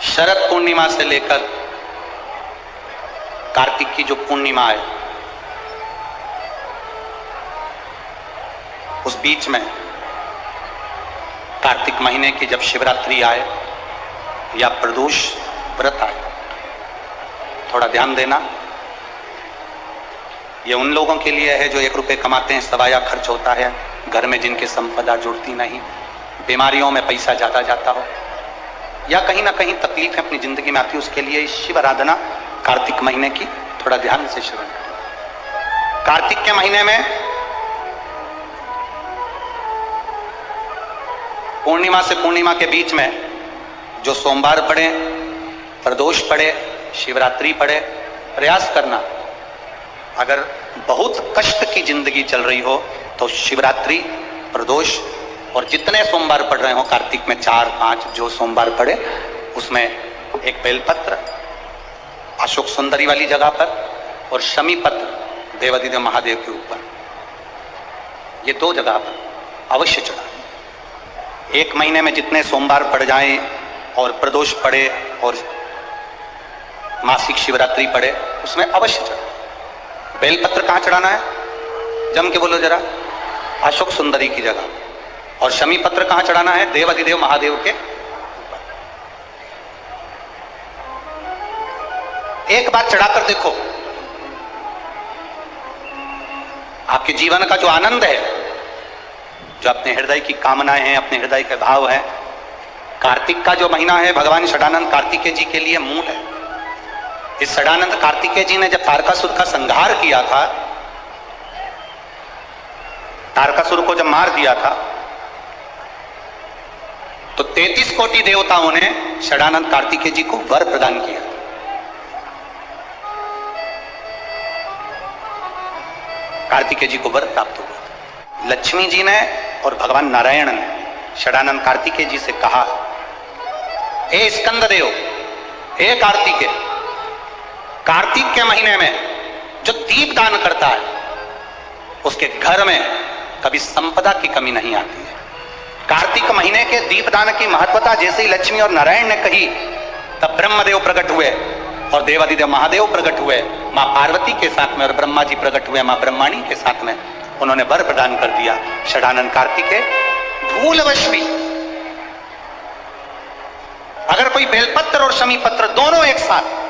शरद पूर्णिमा से लेकर कार्तिक की जो पूर्णिमा है, उस बीच में कार्तिक महीने की जब शिवरात्रि आए या प्रदोष व्रत आए, थोड़ा ध्यान देना। ये उन लोगों के लिए है जो 1 रुपये कमाते हैं, सवाया खर्च होता है, घर में जिनकी संपदा जुड़ती नहीं, बीमारियों में पैसा ज्यादा जाता हो, या कहीं ना कहीं तकलीफें अपनी जिंदगी में आती है, उसके लिए शिव आराधना कार्तिक महीने की थोड़ा ध्यान से श्रवण करें। कार्तिक के महीने में पूर्णिमा से पूर्णिमा के बीच में जो सोमवार पड़े, प्रदोष पड़े, शिवरात्रि पड़े, प्रयास करना। अगर बहुत कष्ट की जिंदगी चल रही हो तो शिवरात्रि, प्रदोष और जितने सोमवार पड़ रहे हो कार्तिक में 4-5 जो सोमवार पड़े, उसमें एक बेलपत्र अशोक सुंदरी वाली जगह पर और शमी पत्र देवादिदेव महादेव के ऊपर, ये 2 जगह पर अवश्य चढ़ा। 1 महीने में जितने सोमवार पड़ जाएं और प्रदोष पड़े और मासिक शिवरात्रि पड़े, उसमें अवश्य चढ़ा। बेलपत्र कहां चढ़ाना है? जम के बोलो जरा। अशोक सुंदरी की जगह। और शमी पत्र कहां चढ़ाना है? देवादिदेव महादेव के। एक बार चढ़ाकर देखो, आपके जीवन का जो आनंद है, जो अपने हृदय की कामनाएं हैं, अपने हृदय के भाव हैं, कार्तिक का जो महीना है भगवान षडानंद कार्तिकेय जी के लिए मूल है। इस षडानंद कार्तिकेय जी ने जब तारकासुर का संहार किया था, तारकासुर को जब मार दिया था, तो 33 कोटि देवताओं ने षडानंद कार्तिकेय जी को वर प्रदान किया। कार्तिकेय जी को वर प्राप्त हुआ। लक्ष्मी जी ने और भगवान नारायण ने षडानंद कार्तिकेय जी से कहा, हे स्कंद देव, हे कार्तिकेय, कार्तिक के महीने में जो दीप दान करता है उसके घर में कभी संपदा की कमी नहीं आती है। कार्तिक महीने के दीपदान की महत्वता जैसे ही लक्ष्मी और नारायण ने कही, तब ब्रह्मदेव प्रकट हुए और देवादिदेव महादेव प्रकट हुए, मां पार्वती के साथ में, और ब्रह्मा जी प्रकट हुए मां ब्रह्माणी के साथ में। उन्होंने वर प्रदान कर दिया। षडानंद कार्तिकेय भूलवश भी अगर कोई बेलपत्र और शमी पत्र दोनों एक साथ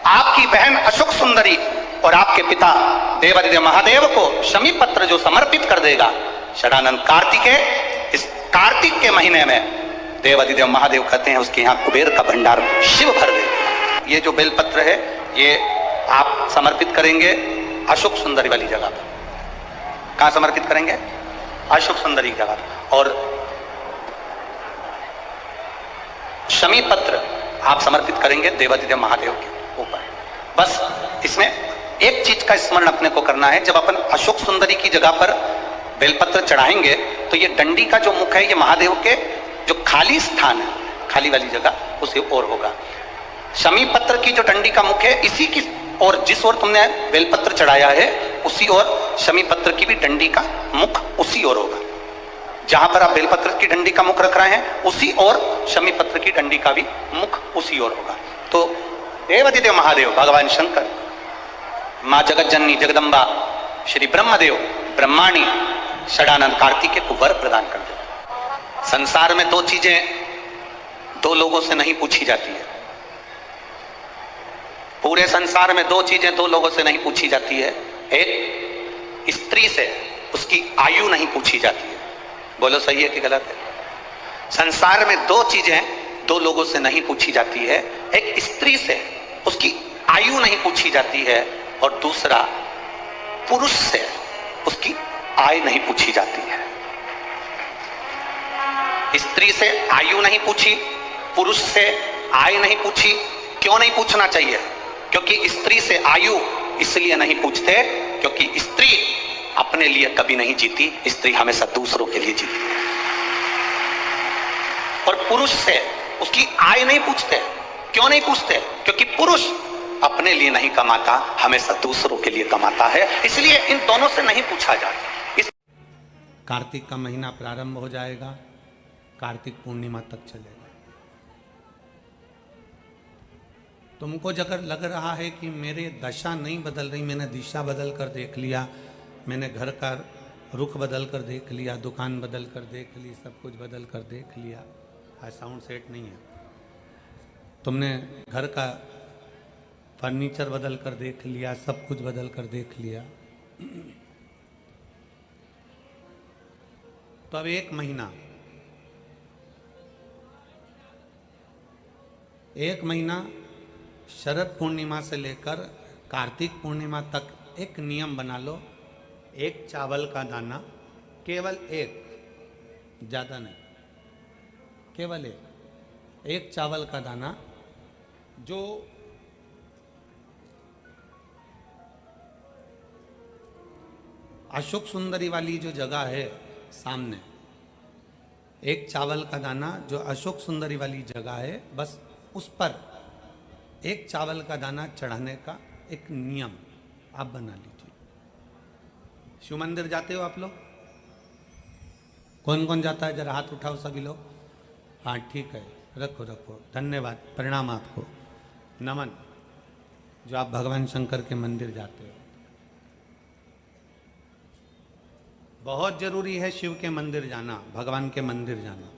आपकी बहन अशोक सुंदरी और आपके पिता देवादिदेव महादेव को शमी पत्र जो समर्पित कर देगा, षडानंद कार्तिकेय इस कार्तिक के महीने में देवादिदेव महादेव कहते हैं उसके यहाँ कुबेर का भंडार शिव भर दे। ये जो बेलपत्र है ये आप समर्पित करेंगे अशोक सुंदरी वाली जगह पर। कहां समर्पित करेंगे? अशोक सुंदरी की जगह पर। और शमी पत्र आप समर्पित करेंगे देवादिदेव महादेव के ऊपर। बस इसमें एक चीज का स्मरण अपने को करना है, जब अपन अशोक सुंदरी की जगह पर बेलपत्र चढ़ाएंगे तो ये डंडी का जो मुख है ये महादेव के जो खाली स्थान है, खाली वाली जगह, उसी ओर होगा। शमी पत्र की जो डंडी का मुख है इसी की और जिस ओर तुमने बेलपत्र चढ़ाया है उसी ओर शमी पत्र की भी डंडी का मुख उसी ओर होगा। जहां पर आप बेलपत्र की डंडी का मुख रख रहे हैं उसी ओर शमी पत्र की डंडी का भी मुख उसी ओर होगा। तो देवादिदेव महादेव, भगवान शंकर, मां जगत जननी जगदम्बा, श्री ब्रह्मदेव, ब्रह्माणी षडानंद कार्तिकेय को वर प्रदान कर देते। संसार में 2 चीजें 2 लोगों से नहीं पूछी जाती है। पूरे संसार में 2 चीजें 2 लोगों से नहीं पूछी जाती है। एक, स्त्री से उसकी आयु नहीं पूछी जाती है। बोलो सही है कि गलत है? संसार में 2 चीजें 2 लोगों से नहीं पूछी जाती है। एक, स्त्री से उसकी आयु नहीं पूछी जाती है, और दूसरा, पुरुष से उसकी आय नहीं पूछी जाती है। स्त्री से आयु नहीं पूछी, पुरुष से आय नहीं पूछी। क्यों नहीं पूछना चाहिए? क्योंकि स्त्री से आयु इसलिए नहीं पूछते क्योंकि स्त्री अपने लिए कभी नहीं जीती, स्त्री हमेशा दूसरों के लिए जीती है। और पुरुष से उसकी आय नहीं पूछते। क्यों नहीं पूछते? क्योंकि पुरुष अपने लिए नहीं कमाता, हमेशा दूसरों के लिए कमाता है, इसलिए इन दोनों से नहीं पूछा जाता। कार्तिक का महीना प्रारंभ हो जाएगा, कार्तिक पूर्णिमा तक चलेगा। तुमको अगर लग रहा है कि मेरे दशा नहीं बदल रही, मैंने दिशा बदल कर देख लिया, मैंने घर का रुख बदल कर देख लिया, दुकान बदल कर देख ली, सब कुछ बदल कर देख लिया, आज साउंड सेट नहीं है, तुमने घर का फर्नीचर बदल कर देख लिया, सब कुछ बदल कर देख लिया, तो अब एक महीना शरद पूर्णिमा से लेकर कार्तिक पूर्णिमा तक एक नियम बना लो, एक चावल का दाना, केवल एक, ज्यादा नहीं, केवल एक चावल का दाना, जो अशोक सुंदरी वाली जो जगह है सामने, एक चावल का दाना जो अशोक सुंदरी वाली जगह है, बस उस पर एक चावल का दाना चढ़ाने का एक नियम आप बना लीजिए। शिव मंदिर जाते हो आप लोग? कौन कौन जाता है? जरा हाथ उठाओ सभी लोग। हाँ ठीक है, रखो रखो, धन्यवाद, प्रणाम आपको, नमन, जो आप भगवान शंकर के मंदिर जाते हो। बहुत जरूरी है शिव के मंदिर जाना, भगवान के मंदिर जाना।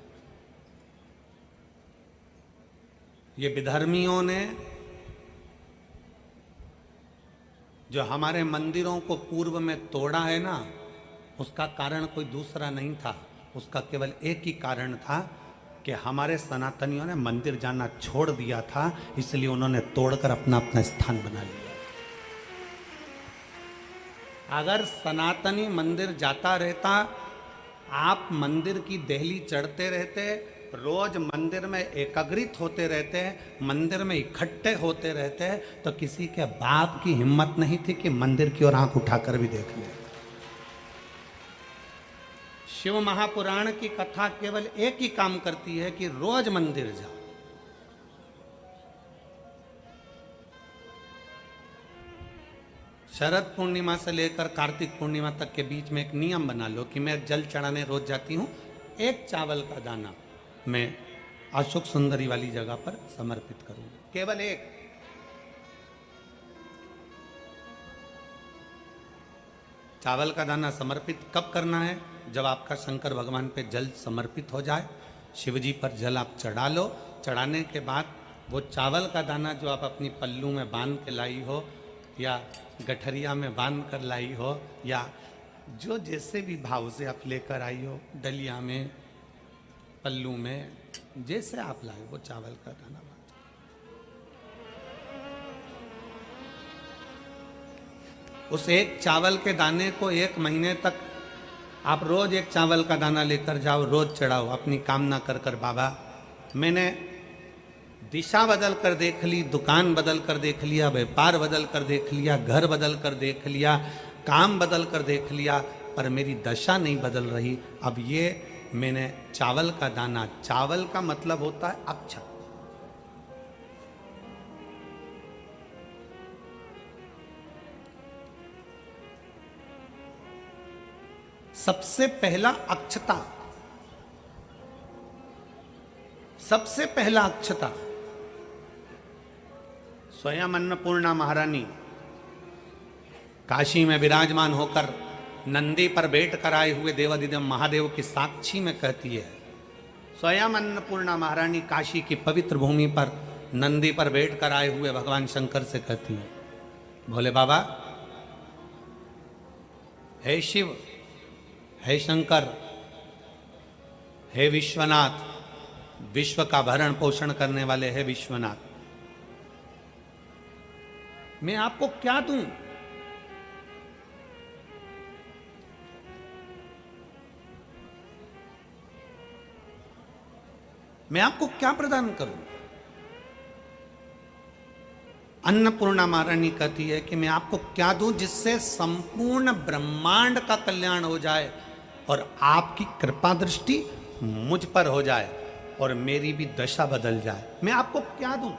ये विधर्मियों ने जो हमारे मंदिरों को पूर्व में तोड़ा है ना, उसका कारण कोई दूसरा नहीं था, उसका केवल एक ही कारण था कि हमारे सनातनियों ने मंदिर जाना छोड़ दिया था, इसलिए उन्होंने तोड़कर अपना अपना स्थान बना लिया। अगर सनातनी मंदिर जाता रहता, आप मंदिर की देहली चढ़ते रहते, रोज मंदिर में एकत्रित होते रहते, मंदिर में इकट्ठे होते रहते, तो किसी के बाप की हिम्मत नहीं थी कि मंदिर की ओर आंख उठाकर भी देख ले। शिव महापुराण की कथा केवल एक ही काम करती है कि रोज मंदिर जाओ। शरद पूर्णिमा से लेकर कार्तिक पूर्णिमा तक के बीच में एक नियम बना लो कि मैं जल चढ़ाने रोज जाती हूं, एक चावल का दाना मैं अशोक सुंदरी वाली जगह पर समर्पित करूंगा, केवल एक। चावल का दाना समर्पित कब करना है? जब आपका शंकर भगवान पे जल समर्पित हो जाए, शिवजी पर जल आप चढ़ा लो, चढ़ाने के बाद वो चावल का दाना जो आप अपनी पल्लू में बांध के लाई हो, या गठरिया में बांध कर लाई हो, या जो जैसे भी भाव से आप लेकर आई हो, डलिया में, पल्लू में, जैसे आप लाए वो चावल का दाना बांध। उस एक चावल के दाने को एक महीने तक आप रोज एक चावल का दाना लेकर जाओ, रोज चढ़ाओ, अपनी कामना कर कर, बाबा मैंने दिशा बदल कर देख ली, दुकान बदल कर देख लिया, व्यापार बदल कर देख लिया, घर बदल कर देख लिया, काम बदल कर देख लिया, पर मेरी दशा नहीं बदल रही। अब ये मैंने चावल का दाना, चावल का मतलब होता है अक्षत, सबसे पहला अक्षता, सबसे पहला अक्षता स्वयं अन्नपूर्णा महारानी काशी में विराजमान होकर नंदी पर बैठ कर आए हुए देवादिदेव महादेव की साक्षी में कहती है। स्वयं अन्नपूर्णा महारानी काशी की पवित्र भूमि पर नंदी पर बैठ कर आए हुए भगवान शंकर से कहती है, भोले बाबा, हे शिव, हे शंकर, हे विश्वनाथ, विश्व का भरण पोषण करने वाले हे विश्वनाथ, मैं आपको क्या दूं? मैं आपको क्या प्रदान करूं? अन्नपूर्णा महारानी कहती है कि मैं आपको क्या दूं जिससे संपूर्ण ब्रह्मांड का कल्याण हो जाए और आपकी कृपा दृष्टि मुझ पर हो जाए और मेरी भी दशा बदल जाए। मैं आपको क्या दूं?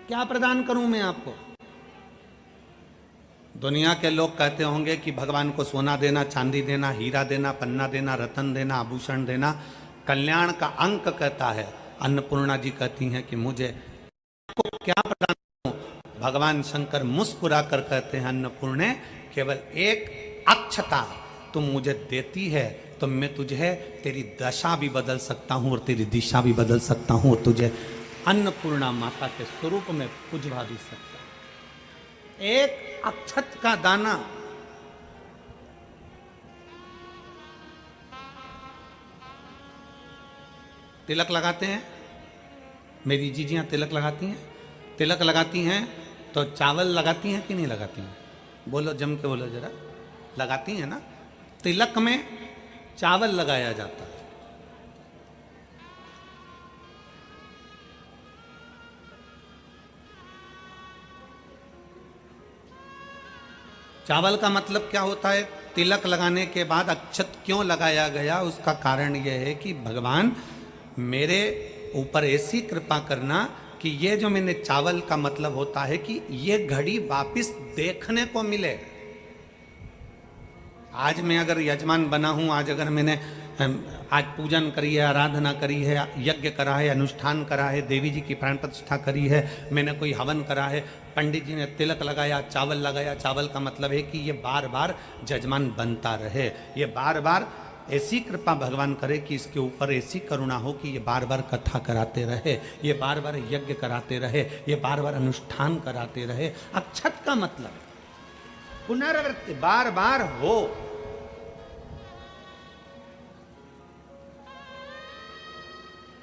क्या प्रदान करूं मैं आपको? दुनिया के लोग कहते होंगे कि भगवान को सोना देना, चांदी देना, हीरा देना, पन्ना देना, रतन देना, आभूषण देना कल्याण का अंक कहता है। अन्नपूर्णा जी कहती हैं कि मुझे क्या प्रदान करूं? भगवान शंकर मुस्कुरा कर कहते हैं अन्नपूर्णे, केवल एक अक्षता तुम मुझे देती है तो मैं तुझे तेरी दशा भी बदल सकता हूं और तेरी दिशा भी बदल सकता हूं और तुझे अन्नपूर्णा माता के स्वरूप में पुजवा भी सकता हूं। एक अक्षत का दाना, तिलक लगाते हैं, मेरी जीजियां तिलक लगाती हैं, तिलक लगाती हैं तो चावल लगाती हैं कि नहीं लगाती हैं? बोलो, जम के बोलो जरा। लगाती हैं ना? तिलक में चावल लगाया जाता है। चावल का मतलब क्या होता है? तिलक लगाने के बाद अक्षत क्यों लगाया गया? उसका कारण यह है कि भगवान मेरे ऊपर ऐसी कृपा करना कि ये जो मैंने चावल का मतलब होता है कि ये घड़ी वापिस देखने को मिले। आज मैं अगर यजमान बना हूं, आज अगर मैंने आज पूजन करी है, आराधना करी है, यज्ञ करा है, अनुष्ठान करा है, देवी जी की प्राण प्रतिष्ठा करी है, मैंने कोई हवन करा है, पंडित जी ने तिलक लगाया, चावल लगाया। चावल का मतलब है कि ये बार बार जजमान बनता रहे, ये बार बार ऐसी कृपा भगवान करे कि इसके ऊपर ऐसी करुणा हो कि ये बार बार कथा कराते रहे, ये बार बार यज्ञ कराते रहे, ये बार बार अनुष्ठान कराते रहे। अक्षत का मतलब पुनरावृत्ति, बार बार हो।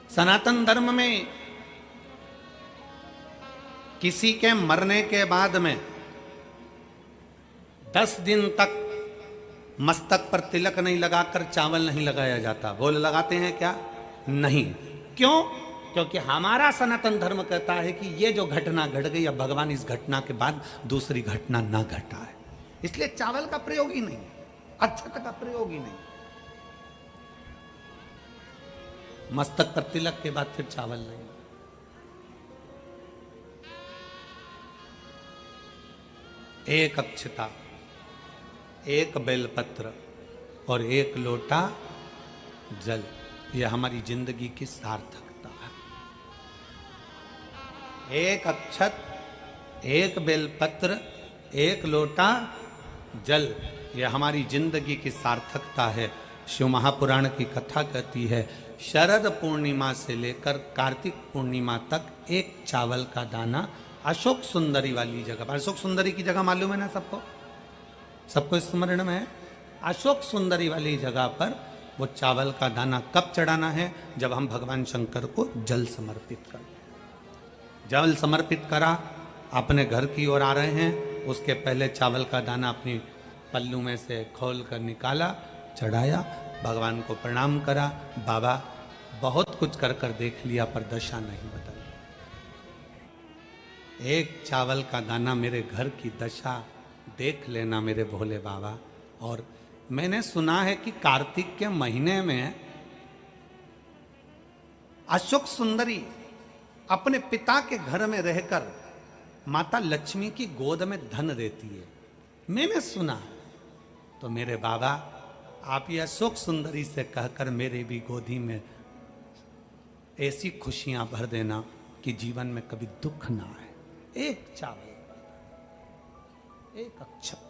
सनातन धर्म में किसी के मरने के बाद में 10 दिन तक मस्तक पर तिलक नहीं लगाकर चावल नहीं लगाया जाता। बोल, लगाते हैं क्या? नहीं। क्यों? क्योंकि हमारा सनातन धर्म कहता है कि ये जो घटना घट गई, अब भगवान इस घटना के बाद दूसरी घटना ना घटा है, इसलिए चावल का प्रयोग ही नहीं, अक्षत का प्रयोग ही नहीं। मस्तक पर तिलक के बाद फिर चावल नहीं। एक अक्षता, एक बेलपत्र और एक लोटा जल, यह हमारी जिंदगी की सार्थकता है। एक अक्षत, एक बेलपत्र, एक लोटा जल, यह हमारी जिंदगी की सार्थकता है। शिव महापुराण की कथा कहती है, शरद पूर्णिमा से लेकर कार्तिक पूर्णिमा तक एक चावल का दाना अशोक सुंदरी वाली जगह पर, अशोक सुंदरी की जगह मालूम है ना सबको? सबको स्मरण में है? अशोक सुंदरी वाली जगह पर वो चावल का दाना कब चढ़ाना है? जब हम भगवान शंकर को जल समर्पित कर, जल समर्पित करा, अपने घर की ओर आ रहे हैं, उसके पहले चावल का दाना अपनी पल्लू में से खोल कर निकाला, चढ़ाया, भगवान को प्रणाम करा। बाबा बहुत कुछ कर कर देख लिया पर दशा नहीं बदली। एक चावल का दाना मेरे घर की दशा देख लेना मेरे भोले बाबा। और मैंने सुना है कि कार्तिक के महीने में अशोक सुंदरी अपने पिता के घर में रहकर माता लक्ष्मी की गोद में धन देती है, मैंने सुना। तो मेरे बाबा, आप ये अशोक सुंदरी से कहकर मेरे भी गोदी में ऐसी खुशियां भर देना कि जीवन में कभी दुख ना आए। एक चावल, एक अक्षत,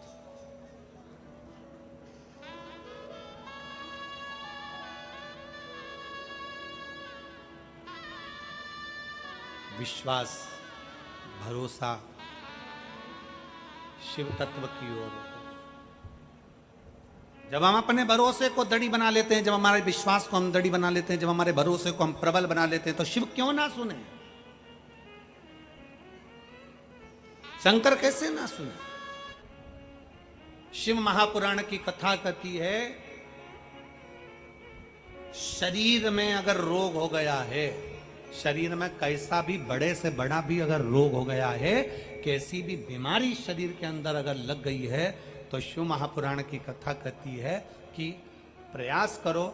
विश्वास, भरोसा शिव तत्व की ओर। जब हम अपने भरोसे को दड़ी बना लेते हैं, जब हमारे विश्वास को हम दड़ी बना लेते हैं, जब हमारे भरोसे को हम प्रबल बना लेते हैं, तो शिव क्यों ना सुने? शंकर कैसे ना सुने? शिव महापुराण की कथा कहती है, शरीर में अगर रोग हो गया है, शरीर में कैसा भी बड़े से बड़ा भी अगर रोग हो गया है, कैसी भी बीमारी शरीर के अंदर अगर लग गई है, तो शिव महापुराण की कथा कहती है कि प्रयास करो,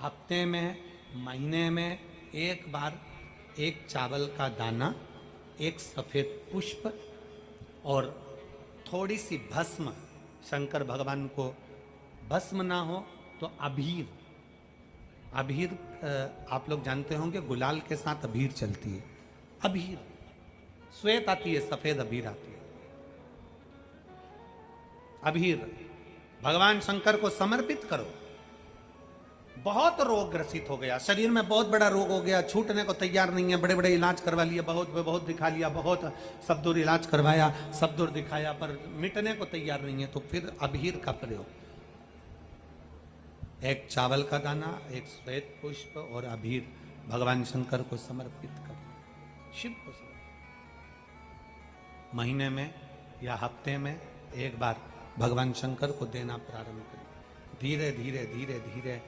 हफ्ते में, महीने में एक बार एक चावल का दाना, एक सफेद पुष्प और थोड़ी सी भस्म, शंकर भगवान को भस्म ना हो तो अबीर, अबीर आप लोग जानते होंगे गुलाल के साथ अबीर चलती है, अबीर, श्वेत आती है, सफेद अबीर आती है। अबीर भगवान शंकर को समर्पित करो। बहुत रोग ग्रसित हो गया, शरीर में बहुत बड़ा रोग हो गया, छूटने को तैयार नहीं है, बड़े बड़े इलाज करवा लिया, बहुत दिखा लिया, बहुत सब दूर इलाज करवाया, सब दूर दिखाया, पर मिटने को तैयार नहीं है, तो फिर अबीर का प्रयोग, एक चावल का दाना, एक श्वेत पुष्प और अबीर भगवान शंकर को समर्पित कर, शिव को समर्पित, महीने में या हफ्ते में एक बार भगवान शंकर को देना प्रारंभ करें। धीरे धीरे धीरे धीरे